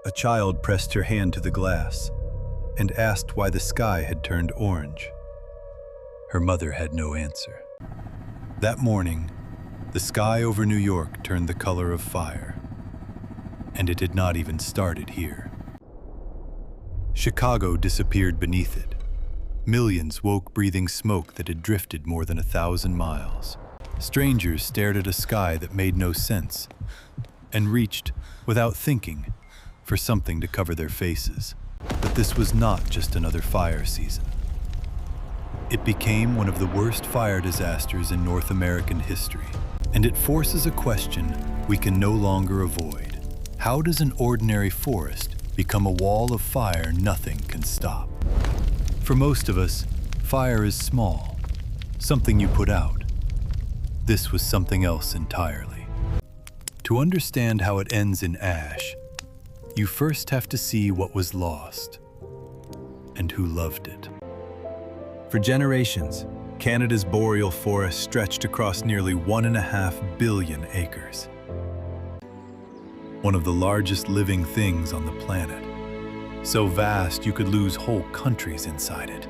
a child pressed her hand to the glass and asked why the sky had turned orange. Her mother had no answer. That morning, the sky over New York turned the color of fire, and it had not even started here. Chicago disappeared beneath it. Millions woke breathing smoke that had drifted more than 1,000 miles. Strangers stared at a sky that made no sense and reached, without thinking, for something to cover their faces. But this was not just another fire season. It became one of the worst fire disasters in North American history, and it forces a question we can no longer avoid. How does an ordinary forest become a wall of fire nothing can stop? For most of us, fire is small, something you put out. This was something else entirely. To understand how it ends in ash, you first have to see what was lost and who loved it. For generations, Canada's boreal forest stretched across nearly 1.5 billion acres. One of the largest living things on the planet. So vast you could lose whole countries inside it.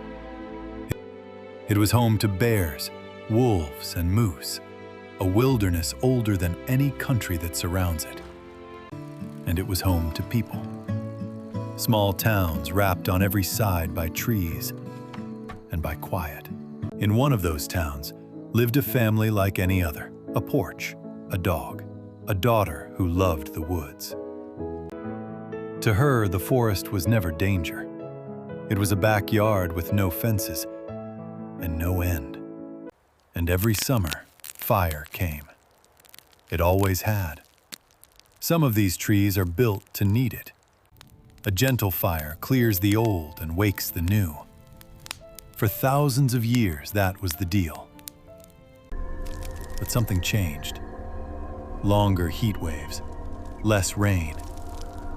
It was home to bears, wolves, and moose, a wilderness older than any country that surrounds it. And it was home to people. Small towns wrapped on every side by trees and by quiet. In one of those towns lived a family like any other, a porch, a dog, a daughter who loved the woods. To her, the forest was never danger. It was a backyard with no fences and no end. And every summer, fire came. It always had. Some of these trees are built to need it. A gentle fire clears the old and wakes the new. For thousands of years, that was the deal. But something changed. Longer heat waves, less rain,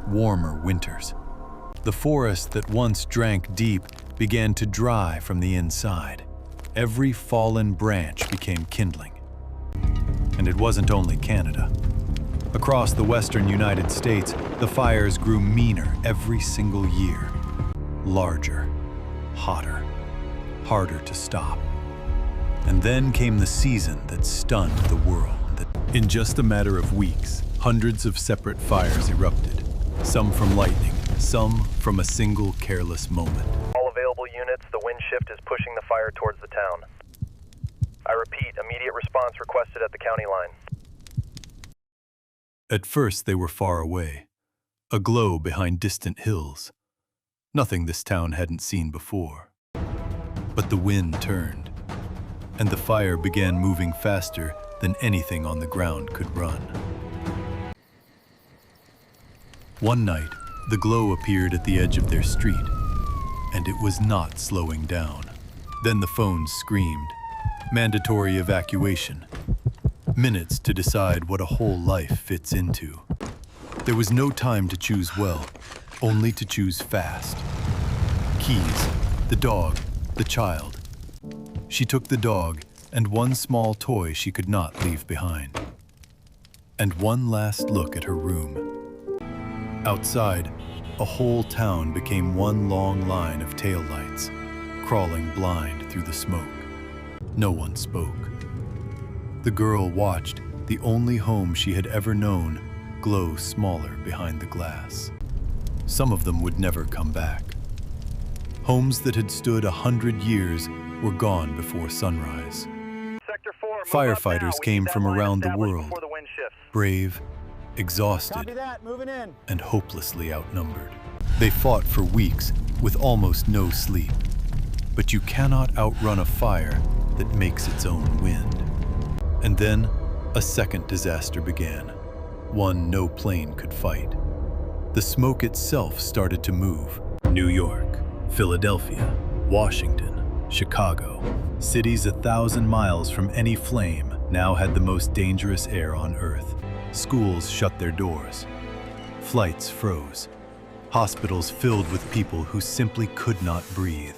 warmer winters. The forest that once drank deep began to dry from the inside. Every fallen branch became kindling. And it wasn't only Canada. Across the western United States, the fires grew meaner every single year. Larger, hotter, harder to stop. And then came the season that stunned the world. In just a matter of weeks, hundreds of separate fires erupted. Some from lightning, some from a single careless moment. All available units, the wind shift is pushing the fire towards the town. I repeat, immediate response requested at the county line. At first they were far away, aglow behind distant hills. Nothing this town hadn't seen before. But the wind turned, and the fire began moving faster than anything on the ground could run. One night, the glow appeared at the edge of their street, and it was not slowing down. Then the phones screamed, mandatory evacuation. Minutes to decide what a whole life fits into. There was no time to choose well, only to choose fast. Keys, the dog, the child. She took the dog and one small toy she could not leave behind. And one last look at her room. Outside, a whole town became one long line of taillights, crawling blind through the smoke. No one spoke. The girl watched the only home she had ever known glow smaller behind the glass. Some of them would never come back. Homes that had stood 100 years were gone before sunrise. Firefighters came from around the world, brave, exhausted, and hopelessly outnumbered. They fought for weeks with almost no sleep. But you cannot outrun a fire that makes its own wind. And then, a second disaster began, one no plane could fight. The smoke itself started to move. New York, Philadelphia, Washington, Chicago, cities 1,000 miles from any flame, now had the most dangerous air on Earth. Schools shut their doors. Flights froze. Hospitals filled with people who simply could not breathe.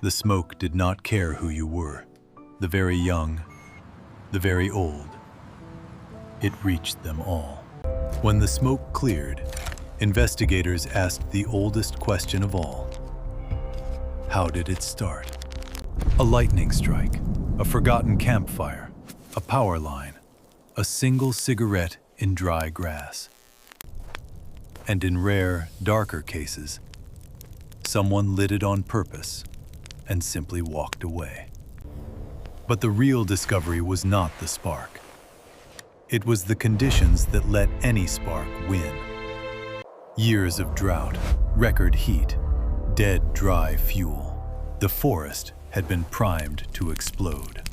The smoke did not care who you were, the very young, the very old. It reached them all. When the smoke cleared, investigators asked the oldest question of all. How did it start? A lightning strike, a forgotten campfire, a power line, a single cigarette in dry grass. And in rare, darker cases, someone lit it on purpose and simply walked away. But the real discovery was not the spark. It was the conditions that let any spark win. Years of drought, record heat, dead dry fuel. The forest had been primed to explode.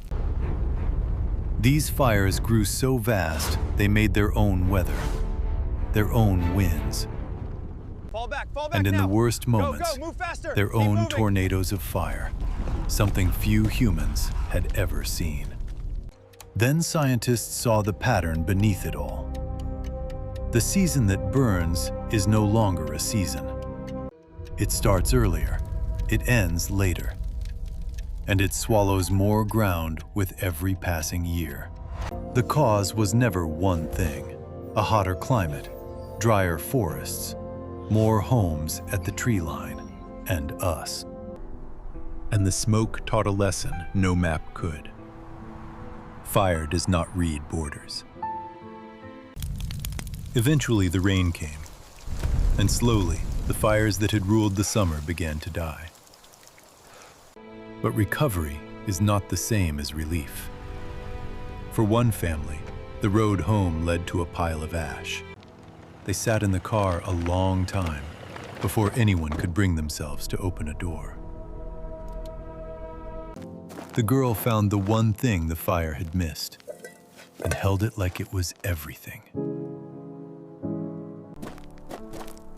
These fires grew so vast, they made their own weather, their own winds, Fall back and in now. the worst Go, moments, move faster. their Keep own moving. tornadoes of fire, something few humans had ever seen. Then scientists saw the pattern beneath it all. The season that burns is no longer a season. It starts earlier, it ends later, and it swallows more ground with every passing year. The cause was never one thing: a hotter climate, drier forests, more homes at the tree line, and us. And the smoke taught a lesson no map could. Fire does not read borders. Eventually the rain came, and slowly the fires that had ruled the summer began to die. But recovery is not the same as relief. For one family, the road home led to a pile of ash. They sat in the car a long time before anyone could bring themselves to open a door. The girl found the one thing the fire had missed and held it like it was everything.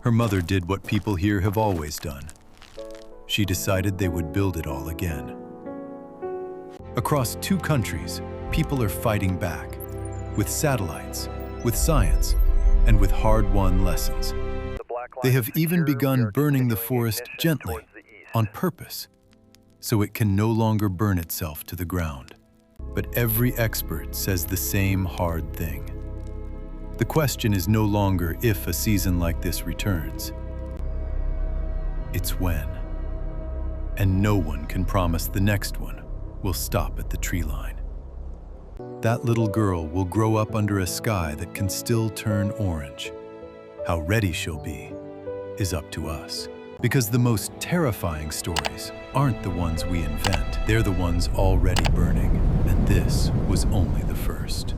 Her mother did what people here have always done. She decided they would build it all again. Across 2 countries, people are fighting back, with satellites, with science, and with hard-won lessons. The black line They is have even secure. We begun are burning the continuing forest ignition gently, towards the east. on purpose, so it can no longer burn itself to the ground. But every expert says the same hard thing. The question is no longer if a season like this returns. It's when. And no one can promise the next one will stop at the tree line. That little girl will grow up under a sky that can still turn orange. How ready she'll be is up to us. Because the most terrifying stories aren't the ones we invent. They're the ones already burning, and this was only the first.